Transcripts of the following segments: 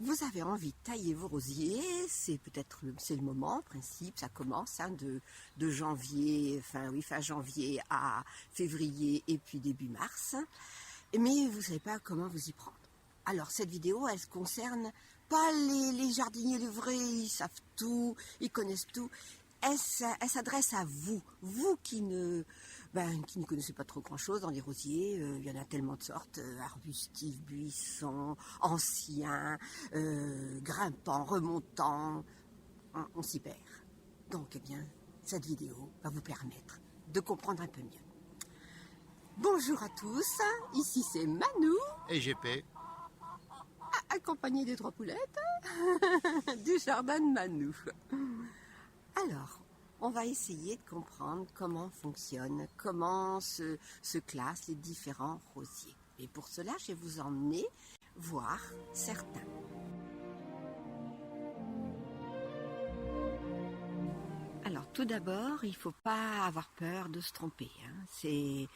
Vous avez envie de tailler vos rosiers, c'est peut-être c'est le moment, en principe, ça commence hein, de janvier, fin janvier à février et puis début mars. Mais vous ne savez pas comment vous y prendre. Alors cette vidéo, elle se concerne pas les jardiniers livrés, ils savent tout, ils connaissent tout. Elle s'adresse à vous, vous qui ne connaissez pas trop grand-chose dans les rosiers. Il y en a tellement de sortes, arbustifs, buissons, anciens, grimpants, remontants. On s'y perd. Donc, eh bien, cette vidéo va vous permettre de comprendre un peu mieux. Bonjour à tous, ici c'est Manou. Et GP. Accompagné des 3 poulettes du jardin de Manou. Alors, on va essayer de comprendre comment fonctionne, comment se classent les différents rosiers. Et pour cela, je vais vous emmener voir certains. Alors, tout d'abord, il ne faut pas avoir peur de se tromper. Hein. C'est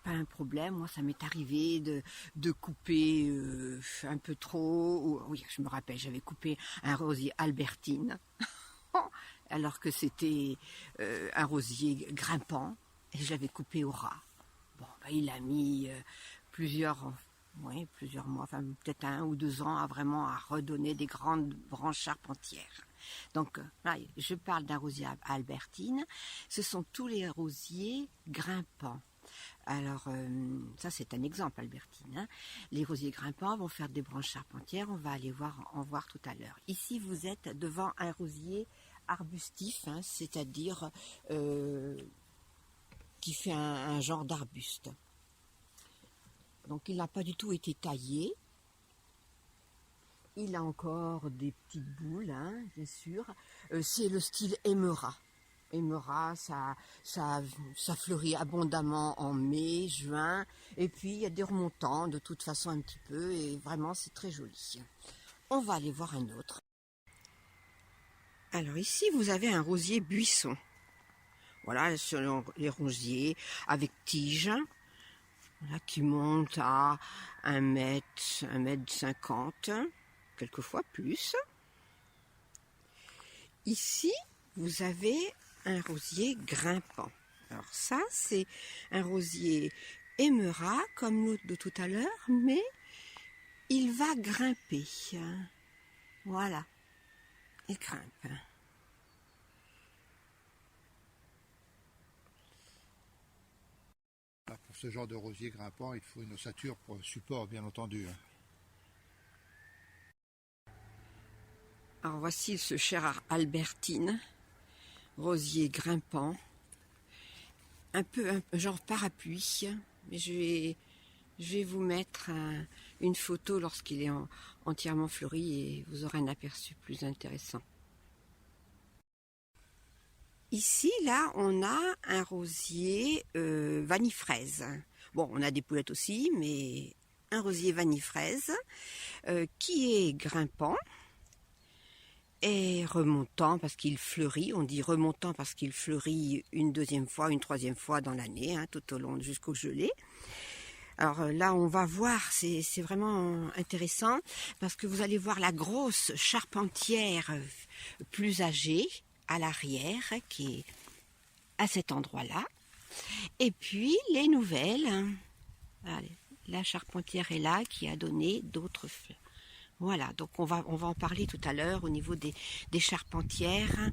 pas un problème. Moi, ça m'est arrivé de couper un peu trop. Oui, je me rappelle, j'avais coupé un rosier Albertine. Alors que c'était un rosier grimpant et je l'avais coupé au ras. Bon, il a mis plusieurs mois, enfin peut-être 1 ou 2 ans à redonner des grandes branches charpentières. Donc là, je parle d'un rosier Albertine. Ce sont tous les rosiers grimpants. Alors, ça c'est un exemple, Albertine. Hein. Les rosiers grimpants vont faire des branches charpentières. On va aller en voir tout à l'heure. Ici, vous êtes devant un rosier arbustif, hein, c'est-à-dire qui fait un genre d'arbuste. Donc il n'a pas du tout été taillé. Il a encore des petites boules, hein, bien sûr. C'est le style émerat. Émerat, ça fleurit abondamment en mai, juin. Et puis il y a des remontants de toute façon un petit peu. Et vraiment c'est très joli. On va aller voir un autre. Alors ici, vous avez un rosier buisson. Voilà, selon les rosiers, avec tige, voilà, qui monte à 1 mètre 50, quelquefois plus. Ici, vous avez un rosier grimpant. Alors ça, c'est un rosier émerat, comme l'autre de tout à l'heure, mais il va grimper. Voilà. Il grimpe. Pour ce genre de rosier grimpant, il faut une ossature pour le support, bien entendu. Alors voici ce cher Albertine, rosier grimpant, un peu genre parapluie, mais je vais vous mettre une photo lorsqu'il est entièrement fleuri et vous aurez un aperçu plus intéressant. Ici, là, on a un rosier vanille-fraise. Bon, on a des poulettes aussi, mais un rosier vanille-fraise qui est grimpant et remontant parce qu'il fleurit. On dit remontant parce qu'il fleurit une 2e fois, une 3e fois dans l'année, hein, tout au long jusqu'au gelé. Alors là, on va voir, c'est vraiment intéressant parce que vous allez voir la grosse charpentière plus âgée à l'arrière qui est à cet endroit-là. Et puis les nouvelles, allez, la charpentière est là qui a donné d'autres fleurs. Voilà, donc on va en parler tout à l'heure au niveau des charpentières,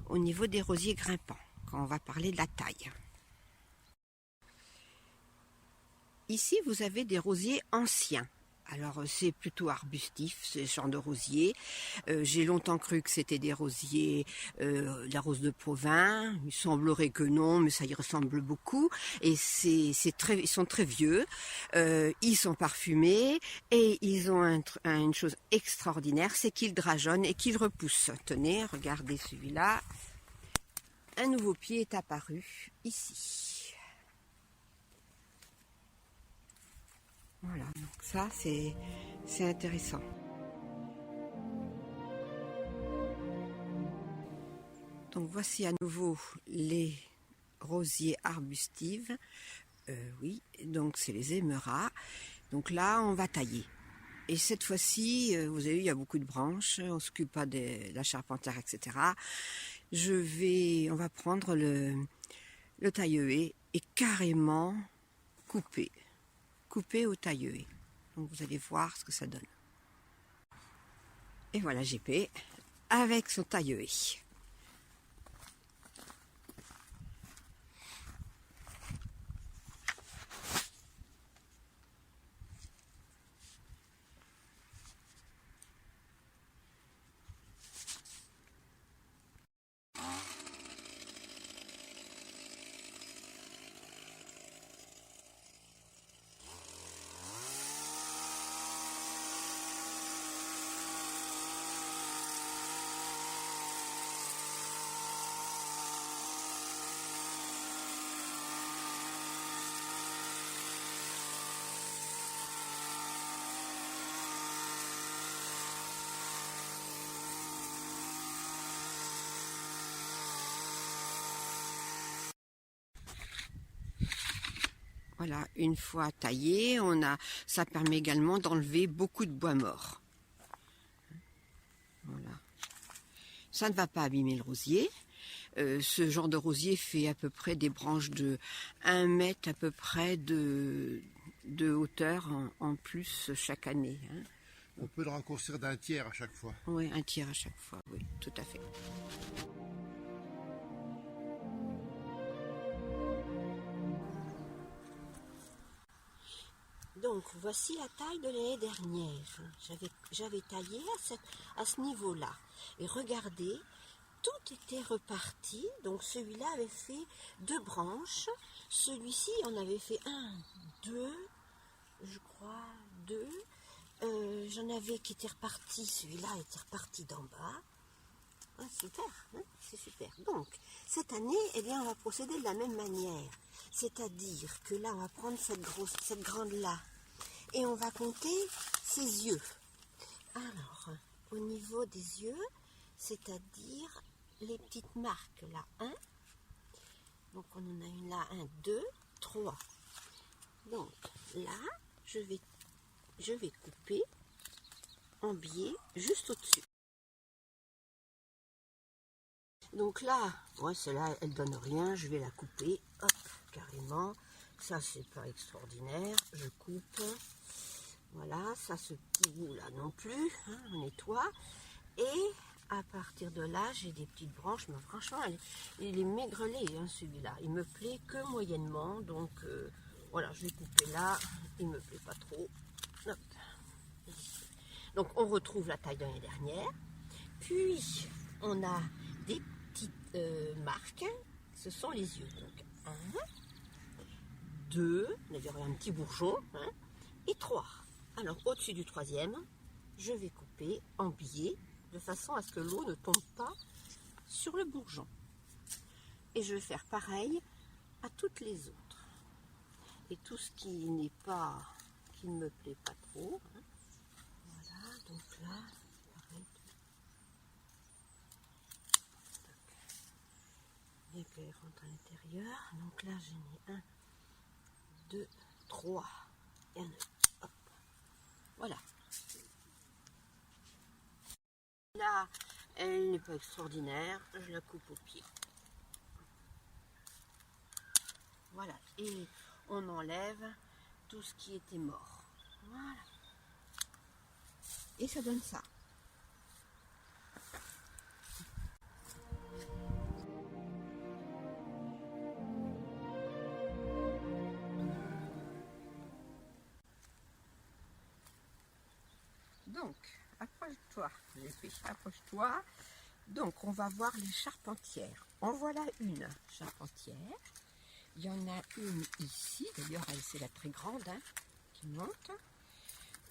au niveau des rosiers grimpants, quand on va parler de la taille. Ici, vous avez des rosiers anciens. Alors, c'est plutôt arbustif, ce genre de rosier. J'ai longtemps cru que c'était des rosiers, la rose de Provins. Il semblerait que non, mais ça y ressemble beaucoup. Et ils sont très vieux. Ils sont parfumés et ils ont une chose extraordinaire, c'est qu'ils drageonnent et qu'ils repoussent. Tenez, regardez celui-là. Un nouveau pied est apparu ici. Voilà, donc ça c'est intéressant. Donc voici à nouveau les rosiers arbustifs. Oui, donc c'est les émerauds. Donc là on va tailler. Et cette fois-ci, vous avez vu, il y a beaucoup de branches, on ne s'occupe pas de la charpentière, etc. On va prendre le taille-haie et carrément couper au taille-haie. Donc vous allez voir ce que ça donne. Et voilà GP avec son taille-haie. Voilà, une fois taillé, ça permet également d'enlever beaucoup de bois mort. Voilà. Ça ne va pas abîmer le rosier. Ce genre de rosier fait à peu près des branches de 1 mètre à peu près de hauteur en plus chaque année. Hein. On peut le raccourcir d'1 tiers à chaque fois. Oui, 1 tiers à chaque fois, oui, tout à fait. Donc, voici la taille de l'année dernière. J'avais taillé à ce niveau-là. Et regardez, tout était reparti. Donc, celui-là avait fait 2 branches. Celui-ci, on avait fait 1, 2, je crois, 2. J'en avais qui étaient repartis. Celui-là était reparti d'en bas. Ah, super, hein, c'est super. Donc, cette année, eh bien, on va procéder de la même manière. C'est-à-dire que là, on va prendre cette grande-là. Et on va compter ses yeux. Alors, au niveau des yeux, c'est-à-dire les petites marques là, 1. Donc, on en a une là, 1, 2, 3. Donc, là, je vais couper en biais juste au-dessus. Donc là, celle-là, elle donne rien, je vais la couper, hop, carrément. Ça, c'est pas extraordinaire, je coupe. Voilà, ça, ce petit bout-là non plus, hein, on nettoie. Et à partir de là, j'ai des petites branches, mais franchement, il est maigrelet, hein, celui-là. Il me plaît que moyennement, donc voilà, je vais couper là, il me plaît pas trop. Hop. Donc, on retrouve la taille de l'année dernière. Puis, on a des petites marques, ce sont les yeux. Donc, 1, 2, d'ailleurs, il y a un petit bourgeon, hein, et 3. Alors, au-dessus du 3e, je vais couper en biais de façon à ce que l'eau ne tombe pas sur le bourgeon. Et je vais faire pareil à toutes les autres. Et tout ce qui ne me plaît pas trop. Hein. Voilà, donc là, pareil. Bien qu'elle rentre à l'intérieur. Donc là, j'en ai 1, 2, 3 et un autre. Hop. Voilà. Là, elle n'est pas extraordinaire, je la coupe au pied. Voilà, et on enlève tout ce qui était mort. Voilà. Et ça donne ça. Donc, approche-toi, approche-toi. Donc, on va voir les charpentières. En voilà une charpentière. Il y en a une ici, d'ailleurs, c'est la très grande, hein, qui monte.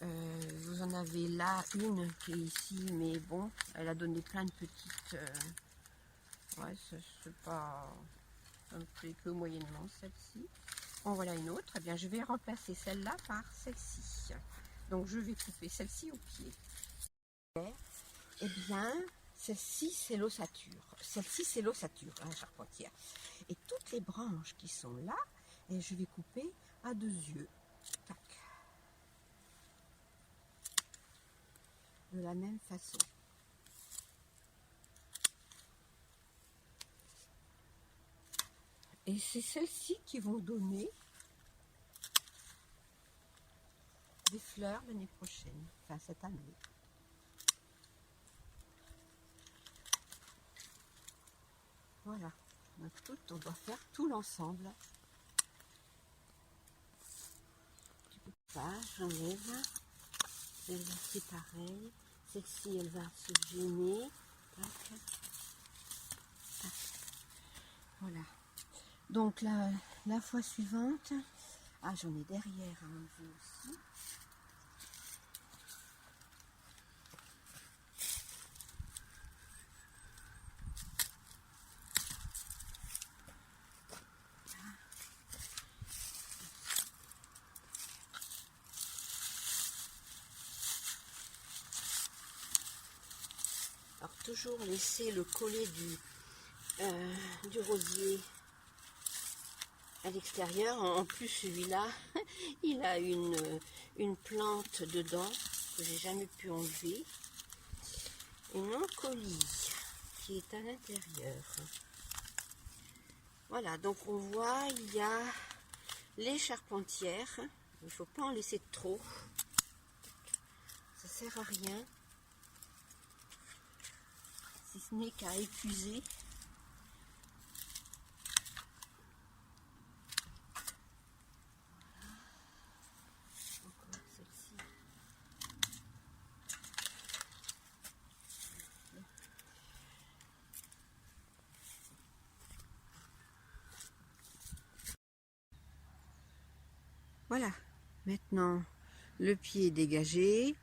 Vous en avez là une qui est ici, mais bon, elle a donné plein de petites... ouais, c'est pas... ça me plaît que moyennement, celle-ci. En voilà une autre. Eh bien, je vais remplacer celle-là par celle-ci. Donc, je vais couper celle-ci au pied. Eh bien, celle-ci, c'est l'ossature. Celle-ci, c'est l'ossature, hein, charpentière. Et toutes les branches qui sont là, je vais couper à 2 yeux. Tac. de la même façon. Et c'est celles-ci qui vont donner des fleurs l'année prochaine, enfin cette année. Voilà, on doit faire tout l'ensemble. J'enlève. Celle-là c'est pareil. Celle-ci elle va se gêner. Tac. Tac. Voilà. Donc la fois suivante, j'en ai derrière à enlever aussi. Alors toujours laisser le collet du rosier à l'extérieur. En plus celui-là, il a une plante dedans que j'ai jamais pu enlever. Une encolie qui est à l'intérieur. Voilà, donc on voit, il y a les charpentières. Il ne faut pas en laisser trop. Ça sert à rien. Si ce n'est qu'à épuiser. Encore celle-ci. Voilà, maintenant le pied est dégagé.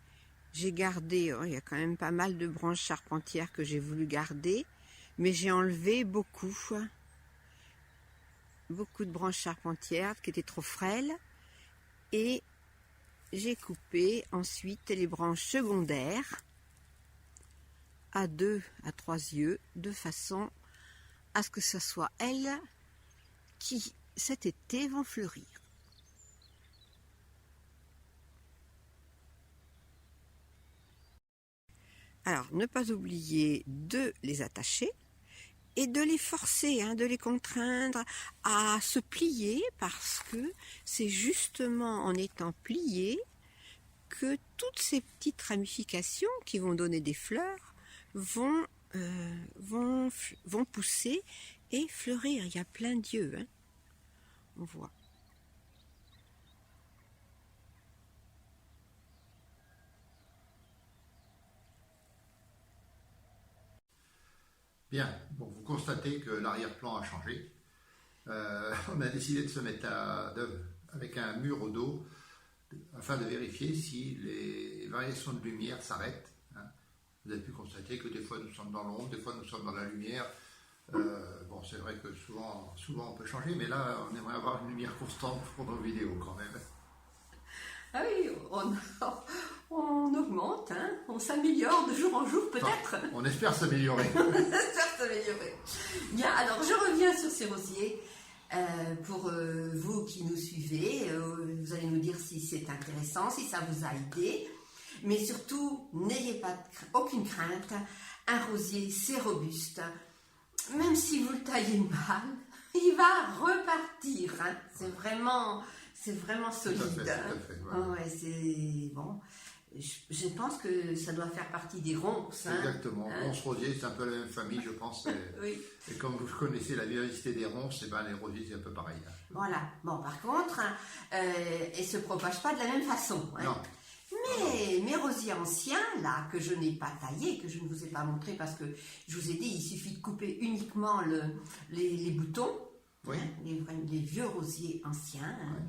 J'ai gardé, il y a quand même pas mal de branches charpentières que j'ai voulu garder, mais j'ai enlevé beaucoup de branches charpentières qui étaient trop frêles, et j'ai coupé ensuite les branches secondaires à 2 à 3 yeux, de façon à ce que ce soit elles qui cet été vont fleurir. Alors, ne pas oublier de les attacher et de les forcer, de les contraindre à se plier, parce que c'est justement en étant pliés que toutes ces petites ramifications qui vont donner des fleurs vont pousser et fleurir. Il y a plein d'yeux, on voit. Bien, bon, vous constatez que l'arrière-plan a changé. On a décidé de se mettre avec un mur au dos afin de vérifier si les variations de lumière s'arrêtent. Vous avez pu constater que des fois nous sommes dans l'ombre, des fois nous sommes dans la lumière. Bon, c'est vrai que souvent on peut changer, mais là on aimerait avoir une lumière constante pour nos vidéos quand même. Ah oui, on augmente, on s'améliore de jour en jour peut-être. Enfin, on espère s'améliorer. On espère s'améliorer. Bien, alors je reviens sur ces rosiers. Pour vous qui nous suivez, vous allez nous dire si c'est intéressant, si ça vous a aidé. Mais surtout, n'ayez aucune crainte. Un rosier, c'est robuste. Même si vous le taillez mal, il va repartir. C'est vraiment solide. Tout à fait, voilà. Ouais, c'est bon. Je pense que ça doit faire partie des ronces. Exactement. Ronces rosiers, c'est un peu la même famille, je pense. Oui. Et comme vous connaissez la vivacité des ronces, les rosiers, c'est un peu pareil. Voilà. Bon, par contre, elles ne se propagent pas de la même façon. Non. Mais mes rosiers anciens, là, que je n'ai pas taillés, que je ne vous ai pas montré, parce que je vous ai dit, il suffit de couper uniquement les boutons, oui. Les vieux rosiers anciens. Oui.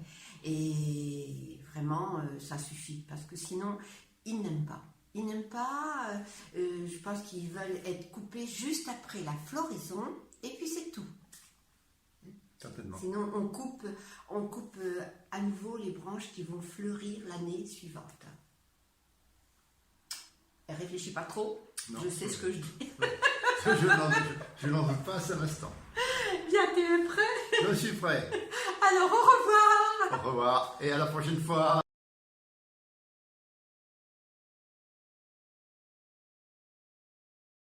Et vraiment, ça suffit, parce que sinon, ils n'aiment pas. Ils n'aiment pas, je pense qu'ils veulent être coupés juste après la floraison, et puis c'est tout. Certainement. Sinon, on coupe à nouveau les branches qui vont fleurir l'année suivante. Et réfléchis pas trop, Non, je sais ce que je dis. Je n'en veux pas à cet instant. Bien, tu es prêt? Je suis prêt. Alors, au revoir. Au revoir et à la prochaine fois.